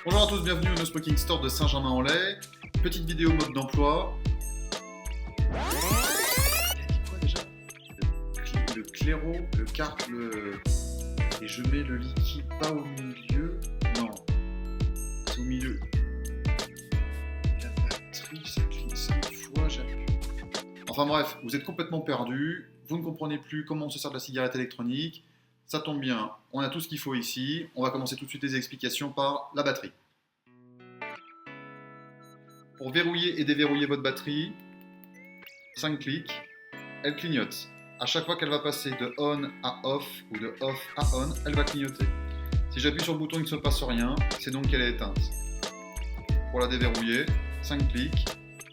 Bonjour à tous, bienvenue au No Smoking Store de Saint-Germain-en-Laye. Petite vidéo mode d'emploi. Il a dit quoi déjà? Le claireau, le carte, et je mets le liquide pas au milieu. Non, c'est au milieu. La batterie, ça clique 5 fois, j'appuie. Enfin bref, vous êtes complètement perdu. Vous ne comprenez plus comment on se sert de la cigarette électronique. Ça tombe bien, on a tout ce qu'il faut ici. On va commencer tout de suite les explications par la batterie. Pour verrouiller et déverrouiller votre batterie, 5 clics, elle clignote. À chaque fois qu'elle va passer de on à off ou de off à on, elle va clignoter. Si j'appuie sur le bouton, il ne se passe rien, c'est donc qu'elle est éteinte. Pour la déverrouiller, 5 clics,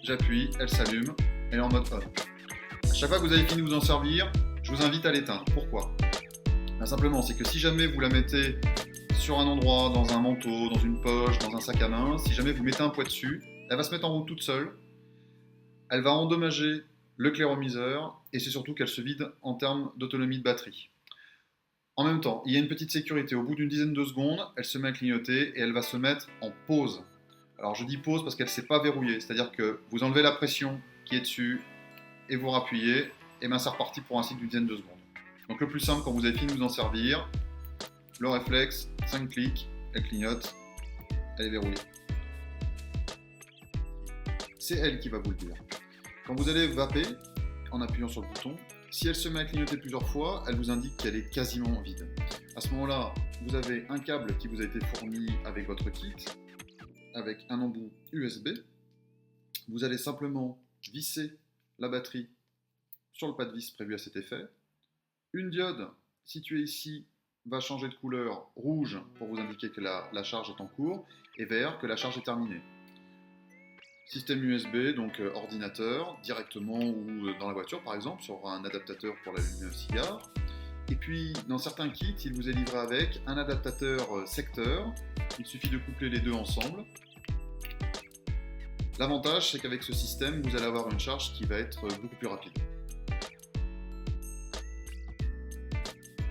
j'appuie, elle s'allume, elle est en mode on. À chaque fois que vous avez fini de vous en servir, je vous invite à l'éteindre. Pourquoi? Simplement, c'est que si jamais vous la mettez sur un endroit, dans un manteau, dans une poche, dans un sac à main, si jamais vous mettez un poids dessus, elle va se mettre en route toute seule, elle va endommager le clairomiseur et c'est surtout qu'elle se vide en termes d'autonomie de batterie. En même temps, il y a une petite sécurité, au bout d'une dizaine de secondes, elle se met à clignoter et elle va se mettre en pause. Alors je dis pause parce qu'elle ne s'est pas verrouillée, c'est-à-dire que vous enlevez la pression qui est dessus et vous rappuyez, et bien c'est reparti pour un cycle d'une dizaine de secondes. Donc le plus simple, quand vous avez fini de vous en servir, le réflexe, 5 clics, elle clignote, elle est verrouillée. C'est elle qui va vous le dire. Quand vous allez vaper, en appuyant sur le bouton, si elle se met à clignoter plusieurs fois, elle vous indique qu'elle est quasiment vide. À ce moment-là, vous avez un câble qui vous a été fourni avec votre kit, avec un embout USB. Vous allez simplement visser la batterie sur le pas de vis prévu à cet effet. Une diode située ici va changer de couleur, rouge pour vous indiquer que la charge est en cours, et vert que la charge est terminée. Système USB, donc ordinateur, directement ou dans la voiture par exemple, sur un adaptateur pour l'allumer au cigare. Et puis dans certains kits, il vous est livré avec un adaptateur secteur. Il suffit de coupler les deux ensemble. L'avantage, c'est qu'avec ce système, vous allez avoir une charge qui va être beaucoup plus rapide.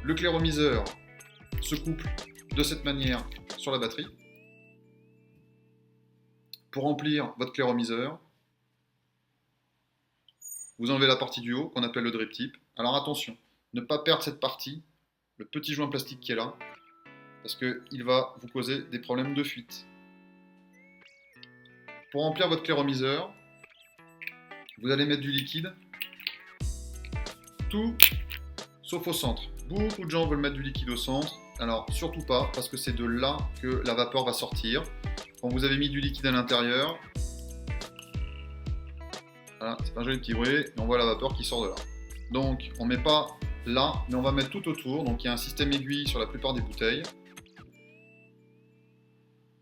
Le clairomiseur se couple de cette manière sur la batterie. Pour remplir votre clairomiseur, vous enlevez la partie du haut qu'on appelle le drip tip. Alors attention, ne pas perdre cette partie, le petit joint plastique qui est là, parce qu'il va vous causer des problèmes de fuite. Pour remplir votre clairomiseur, vous allez mettre du liquide, tout sauf au centre. Beaucoup de gens veulent mettre du liquide au centre, alors surtout pas, parce que c'est de là que la vapeur va sortir. Quand vous avez mis du liquide à l'intérieur, voilà, c'est un joli petit bruit, et on voit la vapeur qui sort de là. Donc on ne met pas là, mais on va mettre tout autour. Donc il y a un système aiguille sur la plupart des bouteilles.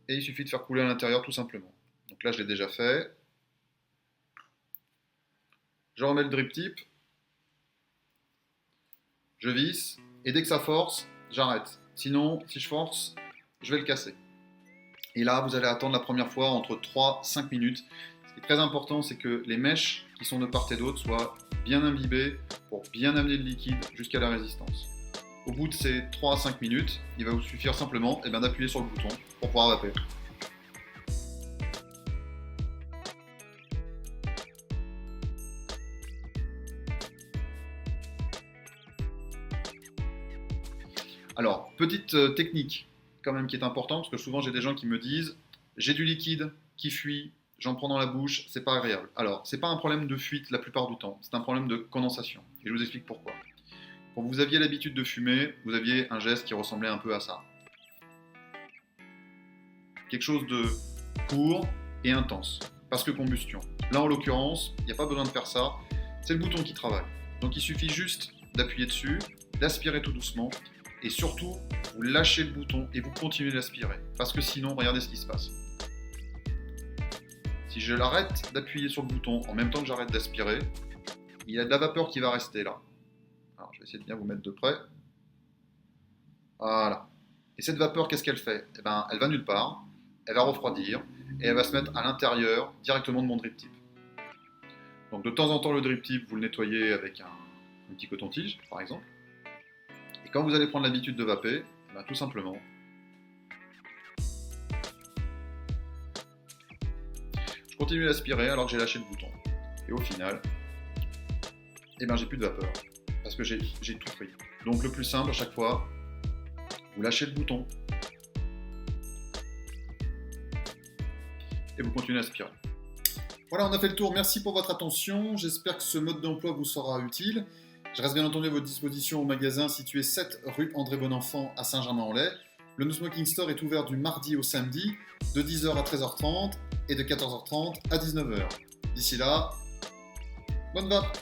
Et il suffit de faire couler à l'intérieur tout simplement. Donc là je l'ai déjà fait. Je remets le drip tip. Je visse, et dès que ça force, j'arrête. Sinon, si je force, je vais le casser. Et là, vous allez attendre la première fois entre 3 et 5 minutes. Ce qui est très important, c'est que les mèches qui sont de part et d'autre soient bien imbibées pour bien amener le liquide jusqu'à la résistance. Au bout de ces 3 à 5 minutes, il va vous suffire simplement d'appuyer sur le bouton pour pouvoir vaper. Alors, petite technique quand même qui est importante, parce que souvent j'ai des gens qui me disent « j'ai du liquide qui fuit, j'en prends dans la bouche, c'est pas agréable ». Alors, c'est pas un problème de fuite la plupart du temps, c'est un problème de condensation. Et je vous explique pourquoi. Quand vous aviez l'habitude de fumer, vous aviez un geste qui ressemblait un peu à ça. Quelque chose de court et intense, parce que combustion. Là, en l'occurrence, il n'y a pas besoin de faire ça, c'est le bouton qui travaille. Donc il suffit juste d'appuyer dessus, d'aspirer tout doucement, et surtout, vous lâchez le bouton et vous continuez d'aspirer. Parce que sinon, regardez ce qui se passe. Si je l'arrête d'appuyer sur le bouton en même temps que j'arrête d'aspirer, il y a de la vapeur qui va rester là. Alors, je vais essayer de bien vous mettre de près. Voilà. Et cette vapeur, qu'est-ce qu'elle fait? Eh ben, elle va nulle part, elle va refroidir, et elle va se mettre à l'intérieur directement de mon drip tip. Donc de temps en temps, le drip tip, vous le nettoyez avec un petit coton-tige, par exemple. Et quand vous allez prendre l'habitude de vaper, ben, tout simplement, continue d'aspirer alors que j'ai lâché le bouton. Et au final, eh ben, j'ai plus de vapeur, parce que j'ai tout pris. Donc le plus simple à chaque fois, vous lâchez le bouton, et vous continuez à aspirer. Voilà, on a fait le tour. Merci pour votre attention. J'espère que ce mode d'emploi vous sera utile. Je reste bien entendu à votre disposition au magasin situé 7 rue André Bonenfant à Saint-Germain-en-Laye. Le No Smoking Store est ouvert du mardi au samedi, de 10h à 13h30 et de 14h30 à 19h. D'ici là, bonne vape!